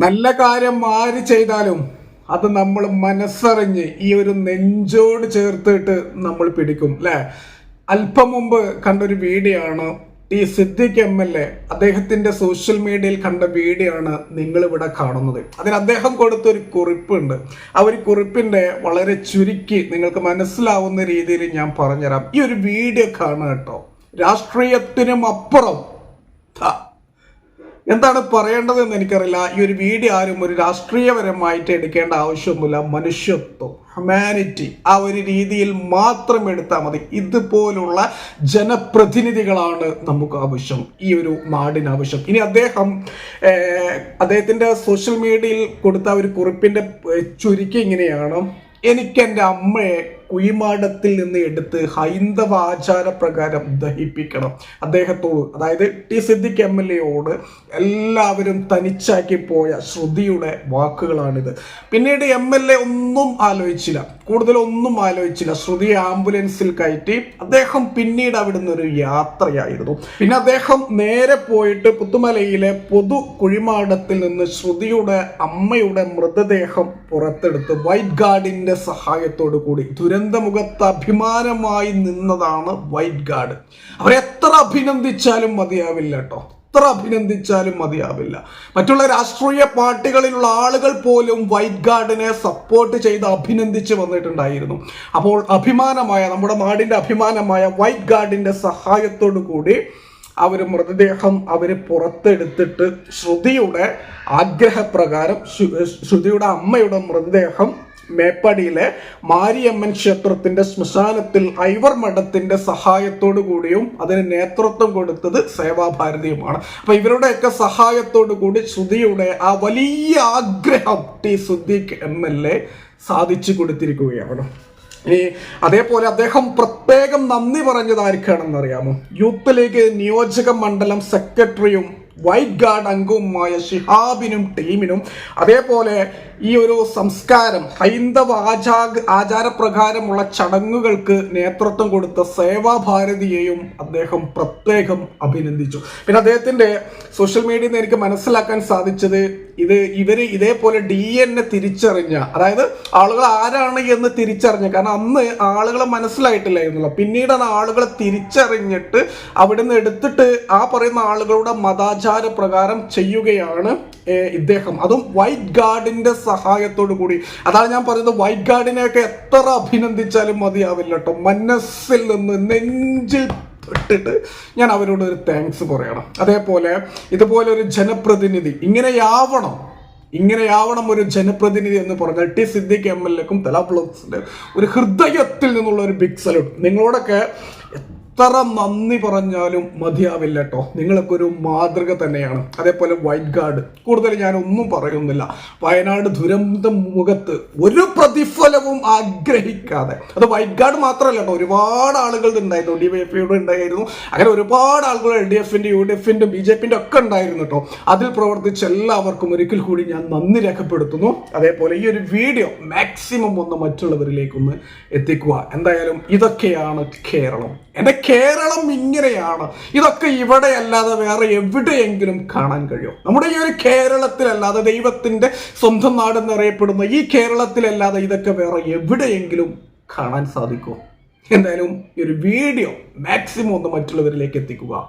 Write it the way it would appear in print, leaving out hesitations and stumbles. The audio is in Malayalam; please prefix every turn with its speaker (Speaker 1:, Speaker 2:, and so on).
Speaker 1: നല്ല കാര്യം ആര് ചെയ്താലും അത് നമ്മൾ മനസ്സറിഞ്ഞ് ഈ ഒരു നെഞ്ചോട് ചേർത്തിട്ട് നമ്മൾ പിടിക്കും അല്ലെ. അല്പം മുമ്പ് കണ്ടൊരു വീഡിയോ ആണ് സിദ്ദിഖ് MLA അദ്ദേഹത്തിന്റെ സോഷ്യൽ മീഡിയയിൽ കണ്ട വീഡിയോ ആണ് നിങ്ങൾ ഇവിടെ കാണുന്നത്. അതിന് അദ്ദേഹം കൊടുത്തൊരു കുറിപ്പുണ്ട്. ആ ഒരു കുറിപ്പിന്റെ വളരെ ചുരുക്കി നിങ്ങൾക്ക് മനസ്സിലാവുന്ന രീതിയിൽ ഞാൻ പറഞ്ഞുതരാം. ഈ ഒരു വീഡിയോ കാണുക കേട്ടോ. രാഷ്ട്രീയത്തിനും അപ്പുറം എന്താണ് പറയേണ്ടതെന്ന് എനിക്കറിയില്ല. ഈ ഒരു വീഡിയോ ആരും ഒരു രാഷ്ട്രീയപരമായിട്ട് എടുക്കേണ്ട ആവശ്യമൊന്നുമില്ല. മനുഷ്യത്വം, ഹ്യൂമാനിറ്റി ആ ഒരു രീതിയിൽ മാത്രം എടുത്താൽ മതി. ഇതുപോലുള്ള ജനപ്രതിനിധികളാണ് നമുക്ക് ആവശ്യം, ഈ ഒരു നാടിന് ആവശ്യം. ഇനി അദ്ദേഹത്തിന്റെ സോഷ്യൽ മീഡിയയിൽ കൊടുത്ത ഒരു കുറിപ്പിന്റെ ചുരുക്കി ഇങ്ങനെയാണ്: എനിക്ക് എൻ്റെ അമ്മയെ കുഴിമാടത്തിൽ നിന്ന് എടുത്ത് ഹൈന്ദവ ആചാരപ്രകാരം ദഹിപ്പിക്കണം. അദ്ദേഹത്തോട്, അതായത് സിദ്ദിഖ് MLAയോട് എല്ലാവരും തനിച്ചാക്കി പോയ ശ്രുതിയുടെ വാക്കുകളാണിത്. പിന്നീട് MLA ഒന്നും ആലോചിച്ചില്ല, കൂടുതലൊന്നും ആലോചിച്ചില്ല. ശ്രുതിയെ ആംബുലൻസിൽ കയറ്റി അദ്ദേഹം പിന്നീട് അവിടുന്ന് ഒരു യാത്രയായിരുന്നു. പിന്നെ അദ്ദേഹം നേരെ പോയിട്ട് പുത്തുമലയിലെ പൊതു കുഴിമാടത്തിൽ നിന്ന് ശ്രുതിയുടെ അമ്മയുടെ മൃതദേഹം പുറത്തെടുത്ത് വൈറ്റ് ഗാർഡിന്റെ സഹായത്തോടു കൂടി ദുരന്തമുഖത്ത് അഭിമാനമായി നിന്നതാണ് വൈറ്റ് ഗാർഡ്. അവരെത്ര അഭിനന്ദിച്ചാലും മതിയാവില്ല കേട്ടോ, എത്ര അഭിനന്ദിച്ചാലും മതിയാവില്ല. മറ്റുള്ള രാഷ്ട്രീയ പാർട്ടികളിലുള്ള ആളുകൾ പോലും വൈറ്റ് ഗാർഡിനെ സപ്പോർട്ട് ചെയ്ത് അഭിനന്ദിച്ച് വന്നിട്ടുണ്ടായിരുന്നു. അപ്പോൾ അഭിമാനമായ, നമ്മുടെ നാടിന്റെ അഭിമാനമായ വൈറ്റ് ഗാർഡിന്റെ സഹായത്തോടു കൂടി അവർ മൃതദേഹം പുറത്തെടുത്തിട്ട് ശ്രുതിയുടെ ആഗ്രഹപ്രകാരം ശ്രുതിയുടെ അമ്മയുടെ മൃതദേഹം മേപ്പാടിയിലെ മാരിയമ്മൻ ക്ഷേത്രത്തിന്റെ ശ്മശാനത്തിൽ ഐവർ മഠത്തിന്റെ സഹായത്തോടു കൂടിയും അതിന് നേതൃത്വം കൊടുത്തത് സേവാഭാരതിയുമാണ്. അപ്പൊ ഇവരുടെയൊക്കെ സഹായത്തോടു കൂടി ശ്രുതിയുടെ ആ വലിയ ആഗ്രഹം സിദ്ദിഖ് MLA സാധിച്ചു കൊടുത്തിരിക്കുകയാണ്. ഇനി അതേപോലെ അദ്ദേഹം പ്രത്യേകം നന്ദി പറഞ്ഞത് ആർക്കാണെന്ന് അറിയാമോ? യൂത്ത് ലീഗ് നിയോജക മണ്ഡലം സെക്രട്ടറിയും വൈറ്റ് ഗാർഡ് അംഗവുമായ ഷിഹാബിനും ടീമിനും, അതേപോലെ ഈ ഒരു സംസ്കാരം ഹൈന്ദവ ആചാരപ്രകാരമുള്ള ചടങ്ങുകൾക്ക് നേതൃത്വം കൊടുത്ത സേവാഭാരതിയെയും അദ്ദേഹം പ്രത്യേകം അഭിനന്ദിച്ചു. പിന്നെ അദ്ദേഹത്തിന്റെ സോഷ്യൽ മീഡിയയിൽ നിന്ന് എനിക്ക് മനസ്സിലാക്കാൻ സാധിച്ചത്, ഇവര് ഇതേപോലെ DNA തിരിച്ചറിഞ്ഞ, അതായത് ആളുകൾ ആരാണ് എന്ന് തിരിച്ചറിഞ്ഞ, കാരണം അന്ന് ആളുകളെ മനസ്സിലായിട്ടില്ലായിരുന്നല്ലോ. പിന്നീടാണ് ആളുകളെ തിരിച്ചറിഞ്ഞിട്ട് അവിടുന്ന് എടുത്തിട്ട് ആ പറയുന്ന ആളുകളുടെ മതാചാര പ്രകാരം ചെയ്യുകയാണ് ഇദ്ദേഹം, അതും വൈറ്റ് ഗാർഡിന്റെ സഹായത്തോടു കൂടി. അതാണ് ഞാൻ പറയുന്നത്, വൈറ്റ് ഗാർഡിനെയൊക്കെ എത്ര അഭിനന്ദിച്ചാലും മതിയാവില്ല കേട്ടോ. മനസ്സിൽ നിന്ന്, നെഞ്ചിൽ ിട്ട് ഞാൻ അവരോട് ഒരു താങ്ക്സ് പറയണം. അതേപോലെ ഇതുപോലെ ഒരു ജനപ്രതിനിധി ഇങ്ങനെയാവണം ഒരു ജനപ്രതിനിധി എന്ന് പറഞ്ഞാൽ സിദ്ദിഖ് MLAക്കും തലാപ്ലോസിന്റെ ഒരു ഹൃദയത്തിൽ നിന്നുള്ള ഒരു ബിഗ് സല്യൂട്ട്. നിങ്ങളോടൊക്കെ എത്ര നന്ദി പറഞ്ഞാലും മതിയാവില്ല കേട്ടോ. നിങ്ങളൊക്കെ ഒരു മാതൃക തന്നെയാണ്. അതേപോലെ വൈറ്റ് ഗാർഡ്, കൂടുതൽ ഞാൻ ഒന്നും പറയുന്നില്ല. വയനാട് ദുരന്തം മുഖത്ത് ഒരു പ്രതിഫലവും ആഗ്രഹിക്കാതെ, അത് വൈറ്റ് ഗാർഡ് മാത്രമല്ല കേട്ടോ, ഒരുപാട് ആളുകൾ ഉണ്ടായിരുന്നു. DYFയുടെ ഉണ്ടായിരുന്നു, അങ്ങനെ ഒരുപാട് ആളുകൾ LDFന്റെ, UDFന്റെ, BJPന്റെ ഒക്കെ ഉണ്ടായിരുന്നു കേട്ടോ. അതിൽ പ്രവർത്തിച്ച എല്ലാവർക്കും ഒരിക്കൽ കൂടി ഞാൻ നന്ദി രേഖപ്പെടുത്തുന്നു. അതേപോലെ ഈ ഒരു വീഡിയോ മാക്സിമം ഒന്ന് മറ്റുള്ളവരിലേക്കൊന്ന് എത്തിക്കുക. എന്തായാലും ഇതൊക്കെയാണ് കേരളം. എന്റെ കേരളം ഇങ്ങനെയാണ്. ഇതൊക്കെ ഇവിടെ അല്ലാതെ വേറെ എവിടെയെങ്കിലും കാണാൻ കഴിയും? നമ്മുടെ ഈ ഒരു കേരളത്തിലല്ലാതെ, ദൈവത്തിന്റെ സ്വന്തം നാടെന്നറിയപ്പെടുന്ന ഈ കേരളത്തിലല്ലാതെ ഇതൊക്കെ വേറെ എവിടെയെങ്കിലും കാണാൻ സാധിക്കും? എന്തായാലും ഈ ഒരു വീഡിയോ മാക്സിമം ഒന്ന് മറ്റുള്ളവരിലേക്ക് എത്തിക്കുക.